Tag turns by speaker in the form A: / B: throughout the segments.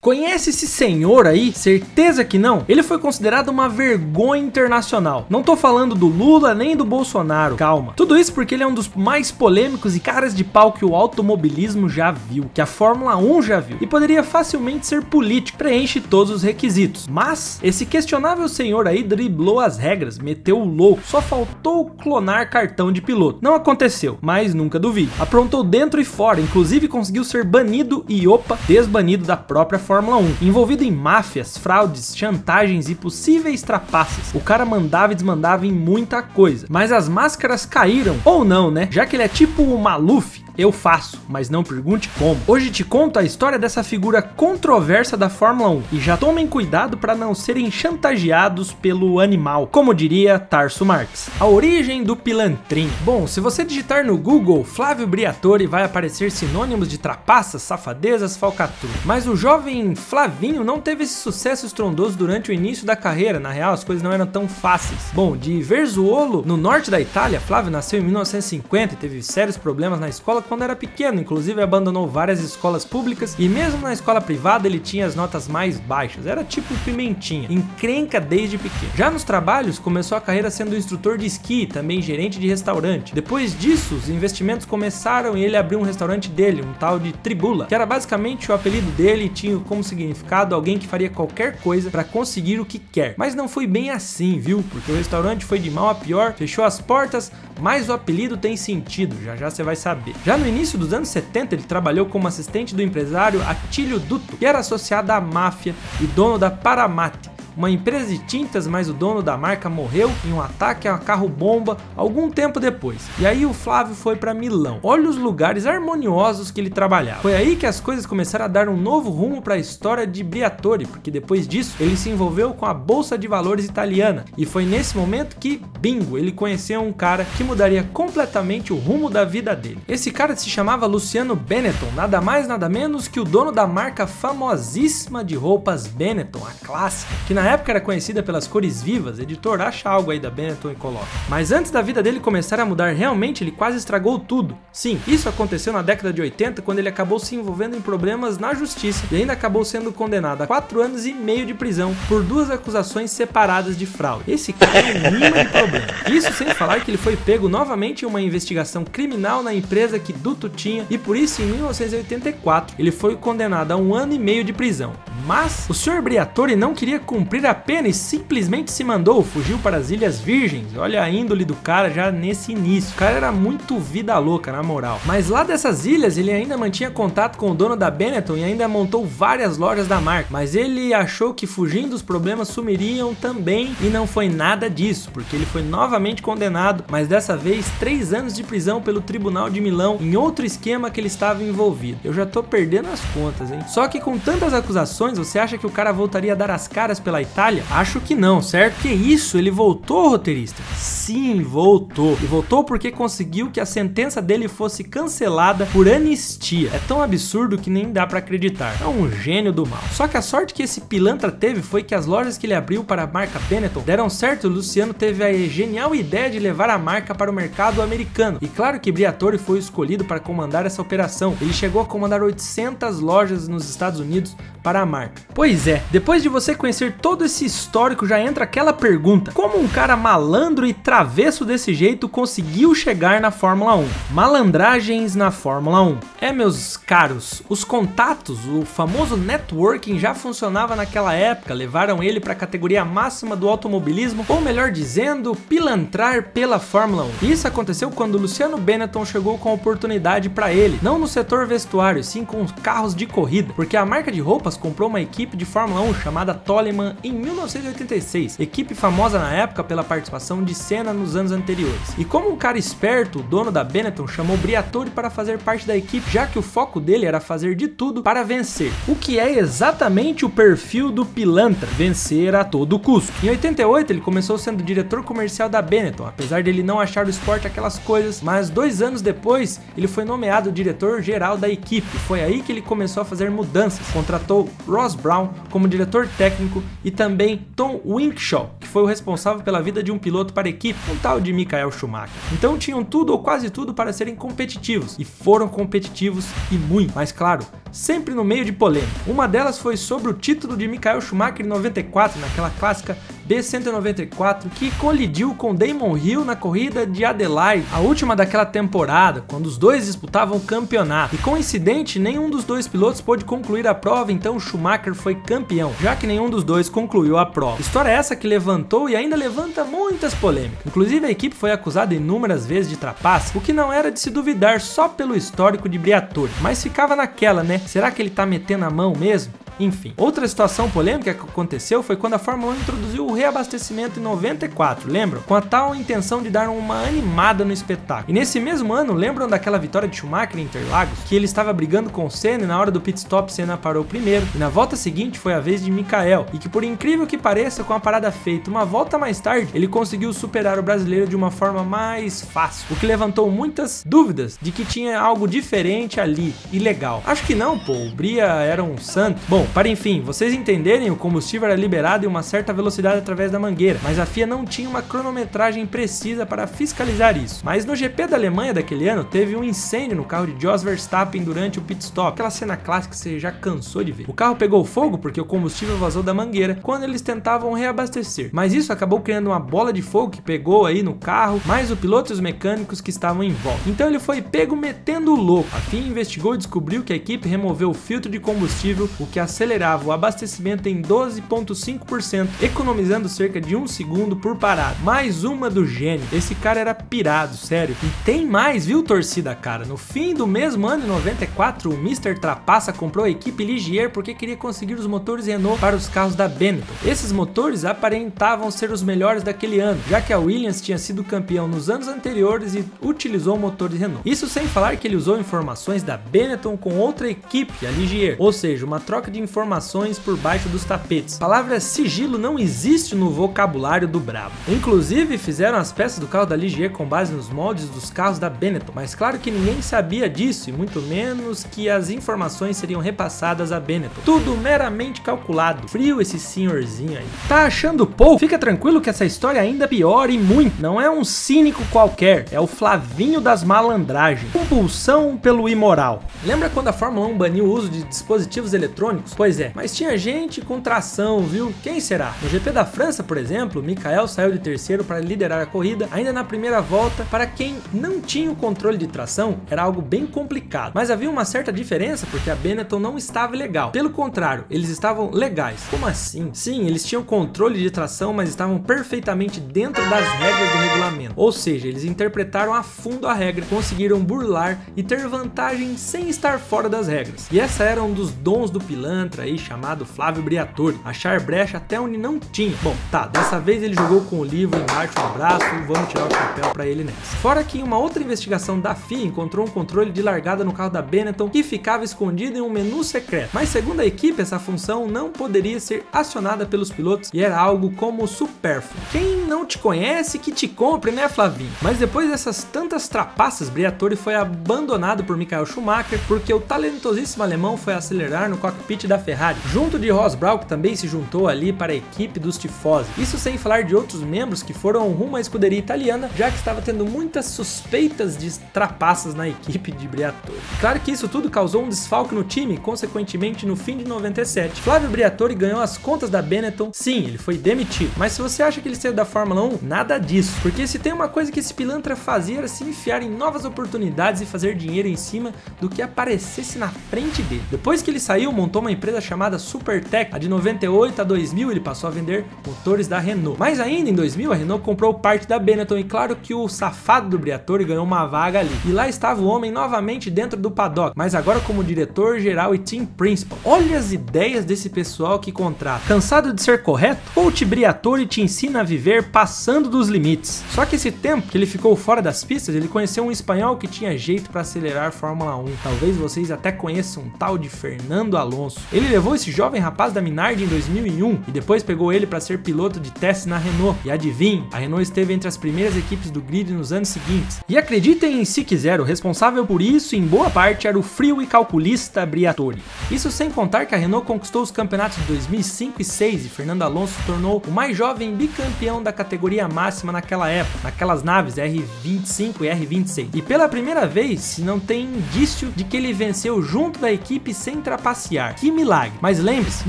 A: Conhece esse senhor aí? Certeza que não? Ele foi considerado uma vergonha internacional. Não tô falando do Lula nem do Bolsonaro, calma. Tudo isso porque ele é um dos mais polêmicos e caras de pau que o automobilismo já viu, que a Fórmula 1 já viu, e poderia facilmente ser político, preenche todos os requisitos. Mas esse questionável senhor aí driblou as regras, meteu o louco, só faltou clonar cartão de piloto. Não aconteceu, mas nunca duvide. Aprontou dentro e fora, inclusive conseguiu ser banido e desbanido da própria Fórmula 1, envolvido em máfias, fraudes, chantagens e possíveis trapaças. O cara mandava e desmandava em muita coisa, mas as máscaras caíram, ou não, né? Já que ele é tipo o Maluf, eu faço, mas não pergunte como. Hoje te conto a história dessa figura controversa da Fórmula 1 e já tomem cuidado para não serem chantageados pelo animal, como diria Tarso Marx. A origem do pilantrinho. Bom, se você digitar no Google Flávio Briatore, vai aparecer sinônimos de trapaças, safadezas, falcatrua. Mas o jovem Flavinho não teve esse sucesso estrondoso durante o início da carreira, na real as coisas não eram tão fáceis. Bom, de Verzuolo, no norte da Itália, Flávio nasceu em 1950 e teve sérios problemas na escola quando era pequeno, inclusive abandonou várias escolas públicas e mesmo na escola privada ele tinha as notas mais baixas, era tipo pimentinha, encrenca desde pequeno. Já nos trabalhos começou a carreira sendo instrutor de esqui e também gerente de restaurante. Depois disso os investimentos começaram e ele abriu um restaurante dele, um tal de Tribula, que era basicamente o apelido dele e tinha como significado alguém que faria qualquer coisa para conseguir o que quer. Mas não foi bem assim, viu? Porque o restaurante foi de mal a pior, fechou as portas, mas o apelido tem sentido, já você vai saber. Já no início dos anos 70 ele trabalhou como assistente do empresário Attilio Dutto, que era associado à máfia e dono da Paramate, uma empresa de tintas, mas o dono da marca morreu em um ataque a um carro-bomba algum tempo depois. E aí o Flávio foi para Milão. Olha os lugares harmoniosos que ele trabalhava. Foi aí que as coisas começaram a dar um novo rumo para a história de Briatore, porque depois disso ele se envolveu com a Bolsa de Valores italiana. E foi nesse momento que, bingo, ele conheceu um cara que mudaria completamente o rumo da vida dele. Esse cara se chamava Luciano Benetton, nada mais nada menos que o dono da marca famosíssima de roupas Benetton, a clássica, que na época era conhecida pelas cores vivas. Editor, acha algo aí da Benetton e coloca. Mas antes da vida dele começar a mudar realmente, ele quase estragou tudo. Sim, isso aconteceu na década de 80, quando ele acabou se envolvendo em problemas na justiça e ainda acabou sendo condenado a 4 anos e meio de prisão por 2 acusações separadas de fraude. Esse cara é um imã de problema. Isso sem falar que ele foi pego novamente em uma investigação criminal na empresa que Dutto tinha e por isso em 1984 ele foi condenado a 1 ano e meio de prisão. Mas o Sr. Briatore não queria cumprir a pena e simplesmente se mandou, fugiu para as Ilhas Virgens. Olha a índole do cara já nesse início. O cara era muito vida louca, na moral. Mas lá dessas ilhas ele ainda mantinha contato com o dono da Benetton e ainda montou várias lojas da marca. Mas ele achou que fugindo os problemas sumiriam também e não foi nada disso, porque ele foi novamente condenado, mas dessa vez 3 anos de prisão pelo Tribunal de Milão em outro esquema que ele estava envolvido. Eu já tô perdendo as contas, hein? Só que com tantas acusações, você acha que o cara voltaria a dar as caras pela Itália? Acho que não, certo? Que isso? Ele voltou, roteirista? Sim, voltou. E voltou porque conseguiu que a sentença dele fosse cancelada por anistia. É tão absurdo que nem dá pra acreditar. É um gênio do mal. Só que a sorte que esse pilantra teve foi que as lojas que ele abriu para a marca Benetton deram certo e o Luciano teve a genial ideia de levar a marca para o mercado americano. E claro que Briatore foi escolhido para comandar essa operação. Ele chegou a comandar 800 lojas nos Estados Unidos para a marca. Pois é, depois de você conhecer todo esse histórico, já entra aquela pergunta: como um cara malandro e travesso desse jeito conseguiu chegar na Fórmula 1? Malandragens na Fórmula 1. Meus caros, os contatos, o famoso networking já funcionava naquela época, levaram ele para a categoria máxima do automobilismo, ou melhor dizendo, pilantrar pela Fórmula 1. Isso aconteceu quando Luciano Benetton chegou com a oportunidade para ele, não no setor vestuário, sim com os carros de corrida, porque a marca de roupas comprou uma equipe de Fórmula 1 chamada Toleman em 1986, equipe famosa na época pela participação de Senna nos anos anteriores. E como um cara esperto, o dono da Benetton chamou Briatore para fazer parte da equipe, já que o foco dele era fazer de tudo para vencer, o que é exatamente o perfil do pilantra, vencer a todo custo. Em 88 ele começou sendo diretor comercial da Benetton, apesar dele não achar o esporte aquelas coisas, mas 2 anos depois ele foi nomeado diretor geral da equipe. Foi aí que ele começou a fazer mudanças, contratou Ross Brown como diretor técnico e também Tom Winkshaw, que foi o responsável pela vida de um piloto para a equipe, um tal de Michael Schumacher. Então tinham tudo ou quase tudo para serem competitivos, e foram competitivos e muito, mas claro, sempre no meio de polêmica. Uma delas foi sobre o título de Michael Schumacher em 94, naquela clássica B194, que colidiu com Damon Hill na corrida de Adelaide, a última daquela temporada, quando os dois disputavam o campeonato. E coincidente, nenhum dos dois pilotos pôde concluir a prova, então Schumacher foi campeão, já que nenhum dos dois concluiu a prova. História essa que levantou e ainda levanta muitas polêmicas. Inclusive a equipe foi acusada inúmeras vezes de trapaça, o que não era de se duvidar só pelo histórico de Briatore, mas ficava naquela, né? Será que ele tá metendo a mão mesmo? Enfim, outra situação polêmica que aconteceu foi quando a Fórmula 1 introduziu o reabastecimento em 94, lembram? Com a tal intenção de dar uma animada no espetáculo. E nesse mesmo ano, lembram daquela vitória de Schumacher em Interlagos? Que ele estava brigando com Senna e na hora do pit stop Senna parou primeiro, e na volta seguinte foi a vez de Michael, e que por incrível que pareça, com a parada feita uma volta mais tarde, ele conseguiu superar o brasileiro de uma forma mais fácil, o que levantou muitas dúvidas de que tinha algo diferente ali, e legal. Acho que não, pô, o Bria era um santo. Bom, para enfim, vocês entenderem, o combustível era liberado em uma certa velocidade através da mangueira, mas a FIA não tinha uma cronometragem precisa para fiscalizar isso. Mas no GP da Alemanha daquele ano, teve um incêndio no carro de Jos Verstappen durante o pit stop, aquela cena clássica que você já cansou de ver. O carro pegou fogo porque o combustível vazou da mangueira quando eles tentavam reabastecer, mas isso acabou criando uma bola de fogo que pegou aí no carro, mais o piloto e os mecânicos que estavam em volta. Então ele foi pego metendo o louco. A FIA investigou e descobriu que a equipe removeu o filtro de combustível, o que acelerava o abastecimento em 12,5%, economizando cerca de 1 segundo por parada. Mais uma do gênio. Esse cara era pirado, sério. E tem mais, viu, torcida, cara? No fim do mesmo ano, em 94, o Mr. Trapaça comprou a equipe Ligier porque queria conseguir os motores Renault para os carros da Benetton. Esses motores aparentavam ser os melhores daquele ano, já que a Williams tinha sido campeão nos anos anteriores e utilizou motores Renault. Isso sem falar que ele usou informações da Benetton com outra equipe, a Ligier, ou seja, uma troca de informações por baixo dos tapetes. A palavra sigilo não existe no vocabulário do brabo. Inclusive fizeram as peças do carro da Ligier com base nos moldes dos carros da Benetton, mas claro que ninguém sabia disso e muito menos que as informações seriam repassadas à Benetton. Tudo meramente calculado. Frio esse senhorzinho aí. Tá achando pouco? Fica tranquilo que essa história ainda piora e muito. Não é um cínico qualquer, é o Flavinho das malandragens. Compulsão pelo imoral. Lembra quando a Fórmula 1 baniu o uso de dispositivos eletrônicos? Pois é, mas tinha gente com tração, viu? Quem será? No GP da França, por exemplo, Michael saiu de terceiro para liderar a corrida, ainda na primeira volta. Para quem não tinha o controle de tração, era algo bem complicado, mas havia uma certa diferença porque a Benetton não estava legal. Pelo contrário, eles estavam legais. Como assim? Sim, eles tinham controle de tração, mas estavam perfeitamente dentro das regras do regulamento. Ou seja, eles interpretaram a fundo a regra, conseguiram burlar e ter vantagem sem estar fora das regras. E essa era um dos dons do pilantra aí chamado Flávio Briatore, achar brecha até onde não tinha. Bom, tá, dessa vez ele jogou com o livro embaixo do braço, vamos tirar o chapéu pra ele nessa. Fora que em uma outra investigação da FIA encontrou um controle de largada no carro da Benetton que ficava escondido em um menu secreto, mas segundo a equipe essa função não poderia ser acionada pelos pilotos e era algo como supérfluo. Quem não te conhece que te compre, né, Flavinho? Mas depois dessas tantas trapaças, Briatore foi abandonado por Michael Schumacher porque o talentosíssimo alemão foi acelerar no cockpit da Ferrari, junto de Ross Brawn, que também se juntou ali para a equipe dos tifosi. Isso sem falar de outros membros que foram rumo à escuderia italiana, já que estava tendo muitas suspeitas de trapaças na equipe de Briatore. Claro que isso tudo causou um desfalque no time, consequentemente no fim de 97. Flávio Briatore ganhou as contas da Benetton, sim, ele foi demitido. Mas se você acha que ele saiu da Fórmula 1, nada disso. Porque se tem uma coisa que esse pilantra fazia era se enfiar em novas oportunidades e fazer dinheiro em cima do que aparecesse na frente dele. Depois que ele saiu, montou uma empresa chamada Supertech. A de 98 a 2000 ele passou a vender motores da Renault. Mas ainda em 2000 a Renault comprou parte da Benetton e claro que o safado do Briatore ganhou uma vaga ali. E lá estava o homem novamente dentro do paddock, mas agora como diretor geral e team principal. Olha as ideias desse pessoal que contrata. Cansado de ser correto? Coach Briatore te ensina a viver passando dos limites. Só que esse tempo que ele ficou fora das pistas, ele conheceu um espanhol que tinha jeito para acelerar Fórmula 1. Talvez vocês até conheçam um tal de Fernando Alonso. Ele levou esse jovem rapaz da Minardi em 2001 e depois pegou ele para ser piloto de teste na Renault. E adivinhe, a Renault esteve entre as primeiras equipes do grid nos anos seguintes. E acreditem se quiser, o responsável por isso em boa parte era o frio e calculista Briatore. Isso sem contar que a Renault conquistou os campeonatos de 2005 e 2006 e Fernando Alonso se tornou o mais jovem bicampeão da categoria máxima naquela época, naquelas naves R25 e R26. E pela primeira vez, se não tem indício de que ele venceu junto da equipe sem trapacear. Que milagre! Mas lembre-se,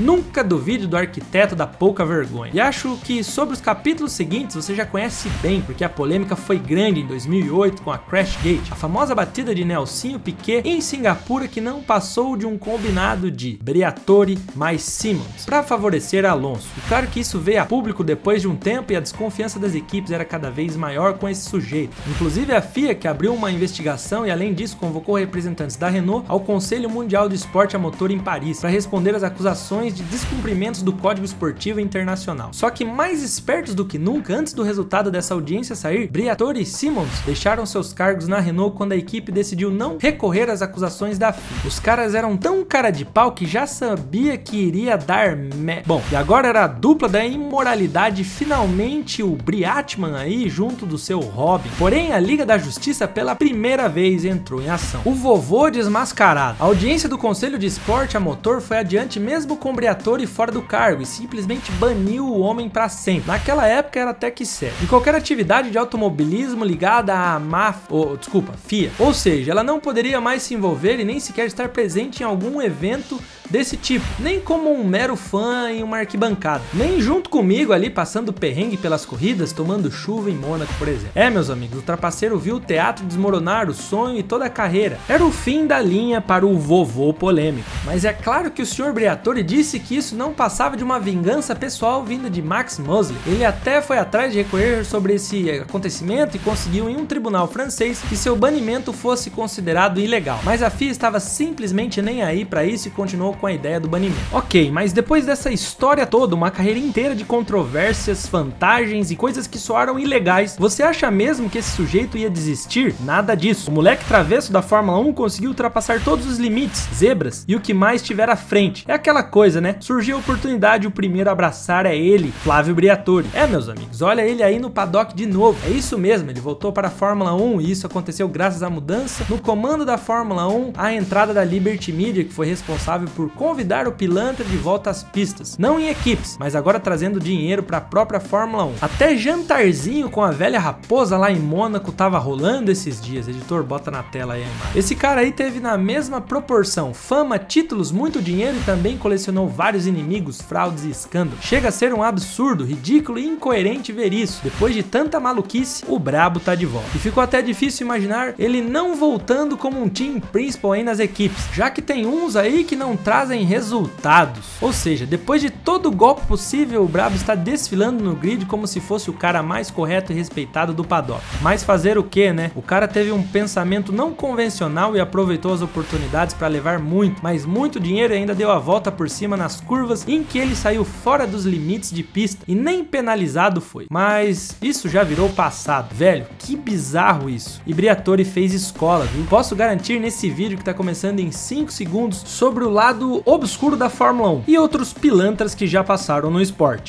A: nunca duvide do arquiteto da pouca vergonha. E acho que sobre os capítulos seguintes você já conhece bem, porque a polêmica foi grande em 2008 com a Crashgate, a famosa batida de Nelsinho Piquet em Singapura que não passou de um combinado de Briatore mais Simmons para favorecer Alonso. E claro que isso veio a público depois de um tempo e a desconfiança das equipes era cada vez maior com esse sujeito. Inclusive a FIA, que abriu uma investigação e além disso convocou representantes da Renault ao Conselho Mundial de Esporte a Motor em Paris para responder às acusações de descumprimentos do Código Esportivo Internacional. Só que mais espertos do que nunca, antes do resultado dessa audiência sair, Briatore e Simmons deixaram seus cargos na Renault quando a equipe decidiu não recorrer às acusações da FIA. Os caras eram tão cara de pau que já sabia que iria dar Bom, e agora era a dupla da imoralidade, finalmente o Briatman aí junto do seu Robin. Porém, a Liga da Justiça pela primeira vez entrou em ação. O vovô desmascarado. A audiência do Conselho de Esporte a Motor foi adiante mesmo com Briatore fora do cargo e simplesmente baniu o homem para sempre. Naquela época era até que sério. De qualquer atividade de automobilismo ligada à FIA. Ou seja, ela não poderia mais se envolver e nem sequer estar presente em algum evento desse tipo, nem como um mero fã em uma arquibancada, nem junto comigo ali passando perrengue pelas corridas, tomando chuva em Mônaco, por exemplo. Meus amigos, o trapaceiro viu o teatro desmoronar, o sonho e toda a carreira. Era o fim da linha para o vovô polêmico. Mas é claro que o Sr. Briatore disse que isso não passava de uma vingança pessoal vinda de Max Mosley. Ele até foi atrás de recorrer sobre esse acontecimento e conseguiu em um tribunal francês que seu banimento fosse considerado ilegal. Mas a FIA estava simplesmente nem aí para isso e continuou com a ideia do banimento. Ok, mas depois dessa história toda, uma carreira inteira de controvérsias, vantagens e coisas que soaram ilegais, você acha mesmo que esse sujeito ia desistir? Nada disso. O moleque travesso da Fórmula 1 conseguiu ultrapassar todos os limites, zebras e o que mais tiver à frente. É aquela coisa, né? Surgiu a oportunidade, o primeiro a abraçar é ele, Flávio Briatore. Meus amigos, olha ele aí no paddock de novo. É isso mesmo, ele voltou para a Fórmula 1 e isso aconteceu graças à mudança no comando da Fórmula 1, a entrada da Liberty Media, que foi responsável por convidar o pilantra de volta às pistas, não em equipes, mas agora trazendo dinheiro para a própria Fórmula 1. Até jantarzinho com a velha raposa lá em Mônaco tava rolando esses dias. Editor, bota na tela aí a imagem. Esse cara aí teve na mesma proporção fama, títulos, muito dinheiro e também colecionou vários inimigos, fraudes e escândalos. Chega a ser um absurdo, ridículo e incoerente ver isso. Depois de tanta maluquice, o brabo tá de volta. E ficou até difícil imaginar ele não voltando como um team principal aí nas equipes, já que tem uns aí que não trazem resultados. Ou seja, depois de todo o golpe possível, o brabo está desfilando no grid como se fosse o cara mais correto e respeitado do paddock. Mas fazer o que, né? O cara teve um pensamento não convencional e aproveitou as oportunidades para levar muito, mas muito dinheiro e ainda deu a volta por cima nas curvas em que ele saiu fora dos limites de pista e nem penalizado foi. Mas isso já virou passado. Velho, que bizarro isso. E Briatore fez escola, viu? Posso garantir nesse vídeo que tá começando em 5 segundos sobre o lado obscuro da Fórmula 1 e outros pilantras que já passaram no esporte.